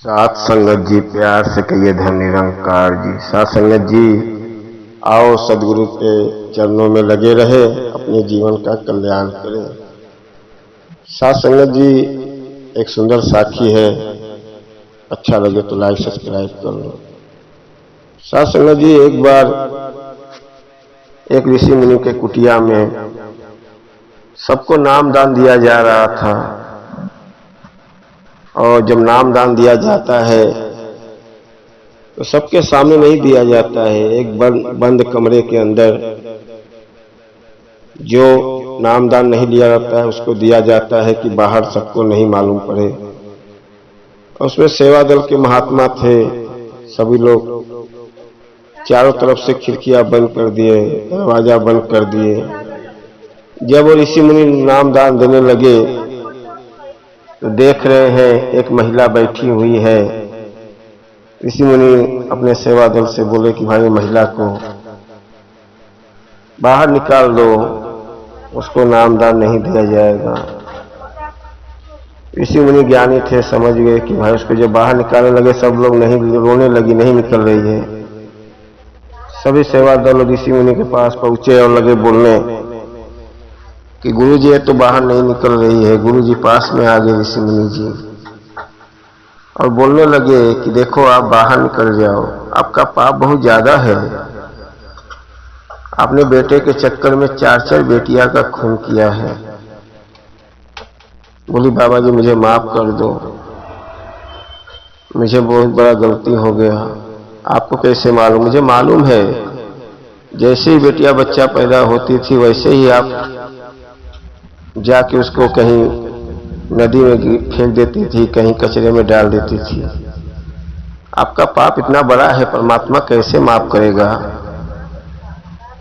सात संगत जी, प्यार से कहिए धन निरंकार जी। सात संगत जी, आओ सदगुरु के चरणों में लगे रहे, अपने जीवन का कल्याण करें। सात संगत जी एक सुंदर साखी है, अच्छा लगे तो लाइक सब्सक्राइब कर लो। सात संगत जी, एक बार एक ऋषि मुनि के कुटिया में सबको नाम दान दिया जा रहा था। और जब नाम दान दिया जाता है तो सबके सामने नहीं दिया जाता है, एक बंद कमरे के अंदर जो नाम दान नहीं लिया जाता है उसको दिया जाता है कि बाहर सबको नहीं मालूम पड़े। उसमें सेवा दल के महात्मा थे, सभी लोग चारों तरफ से खिड़कियां बंद कर दिए, दरवाजा बंद कर दिए। जब वो ऋषि मुनि नाम दान देने लगे तो देख रहे हैं एक महिला बैठी हुई है। ऋषि मुनि अपने सेवा दल से बोले कि भाई महिला को बाहर निकाल दो, उसको नाम दान नहीं दिया जाएगा। ऋषि मुनि ज्ञानी थे, समझ गए कि भाई उसको जब बाहर निकालने लगे सब लोग नहीं, रोने लगी, नहीं निकल रही है। सभी सेवा दल ऋषि मुनि के पास पहुंचे और लगे बोलने कि गुरुजी ये तो बाहर नहीं निकल रही है। गुरुजी पास में आ गए ऋषि मुनि जी और बोलने लगे कि देखो आप बाहर निकल जाओ, आपका पाप बहुत ज्यादा है। आपने बेटे के चक्कर में 4 बेटियां का खून किया है। बोली बाबा जी मुझे माफ कर दो, मुझे बहुत बड़ा गलती हो गया। आपको कैसे मालूम? मुझे मालूम है, जैसे ही बेटियां बच्चा पैदा होती थी वैसे ही आप जाके उसको कहीं नदी में फेंक देती थी, कहीं कचरे में डाल देती थी। आपका पाप इतना बड़ा है, परमात्मा कैसे माफ करेगा?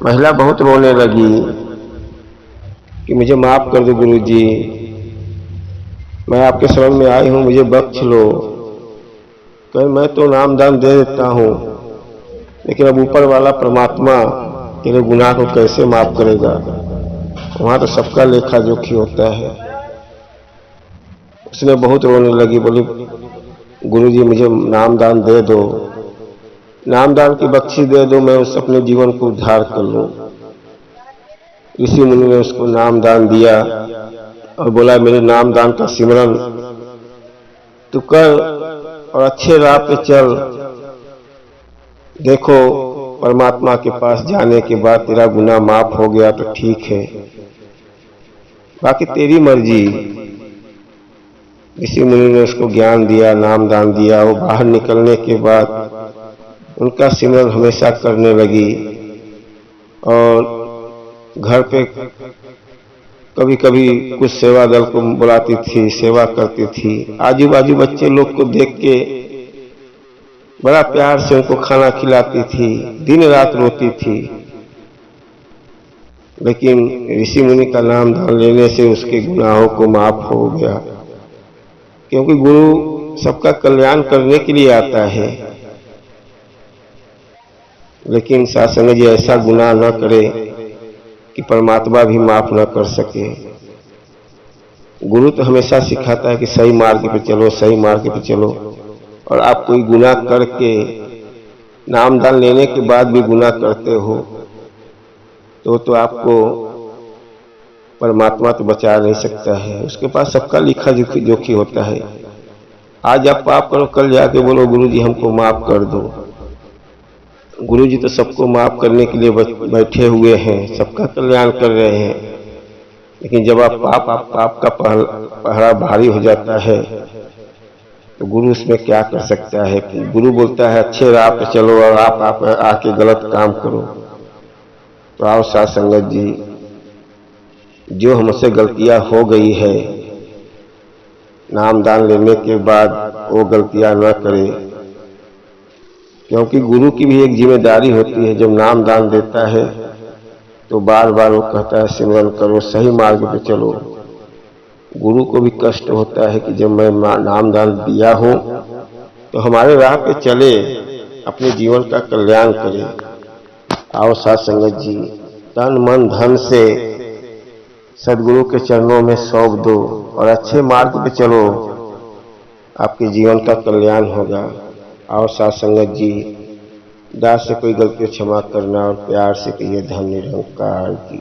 महिला बहुत रोने लगी कि मुझे माफ कर दो गुरुजी, मैं आपके शरण में आई हूं, मुझे बख्श लो। कहे मैं तो नाम दान दे देता हूं, लेकिन अब ऊपर वाला परमात्मा तेरे गुनाह को कैसे माफ करेगा? वहां तो सबका लेखा जोखी होता है। उसने बहुत रोने लगी, बोली गुरुजी मुझे नाम दान दे दो, नाम दान की बख्शी दे दो, मैं उस अपने जीवन को उद्धार कर लूं। ऋषि मुनि ने उसको नाम दान दिया और बोला मेरे नाम दान का सिमरन तू कर और अच्छे राह पे चल। देखो परमात्मा के पास जाने के बाद तेरा गुनाह माफ हो गया तो ठीक है, बाकी तेरी मर्जी। ऋषि मुनि ने उसको ज्ञान दिया, नाम दान दिया। वो बाहर निकलने के बाद उनका सिमरन हमेशा करने लगी और घर पे कभी कभी कुछ सेवा दल को बुलाती थी, सेवा करती थी। आजू बाजू बच्चे लोग को देख के बड़ा प्यार से उनको खाना खिलाती थी, दिन रात रोती थी। लेकिन ऋषि मुनि का नाम दान लेने से उसके गुनाहों को माफ हो गया, क्योंकि गुरु सबका कल्याण करने के लिए आता है। लेकिन सात संगत जी ऐसा गुनाह न करे कि परमात्मा भी माफ न कर सके। गुरु तो हमेशा सिखाता है कि सही मार्ग पे चलो, सही मार्ग पे चलो। और आप कोई गुनाह करके नाम दान लेने के बाद भी गुनाह करते हो तो आपको परमात्मा तो बचा नहीं सकता है। उसके पास सबका लिखा जोखी होता है। आज आप पाप करो, कल जाके बोलो गुरुजी हमको माफ कर दो। गुरुजी तो सबको माफ करने के लिए बैठे हुए हैं, सबका कल्याण कर रहे हैं। लेकिन जब आप पाप का पहरा भारी हो जाता है तो गुरु उसमें क्या कर सकता है? गुरु बोलता है अच्छे राह पे चलो और आप आके गलत काम करो। तो आओ सात संगत जी, जो हमसे गलतियां हो गई है नाम दान लेने के बाद वो गलतियां न करे, क्योंकि गुरु की भी एक जिम्मेदारी होती है। जब नाम दान देता है तो बार बार वो कहता है सिमरन करो, सही मार्ग पे चलो। गुरु को भी कष्ट होता है कि जब मैं नाम दान दिया हूं तो हमारे राह पे चले, अपने जीवन का कल्याण करे। आओ सात संगत जी, तन मन धन से सदगुरु के चरणों में सौंप दो और अच्छे मार्ग पे चलो। आपके जीवन का कल्याण होगा। और साथ संगत जी, दास से कोई गलती क्षमा करना और प्यार से कहिए धन निरंकार की।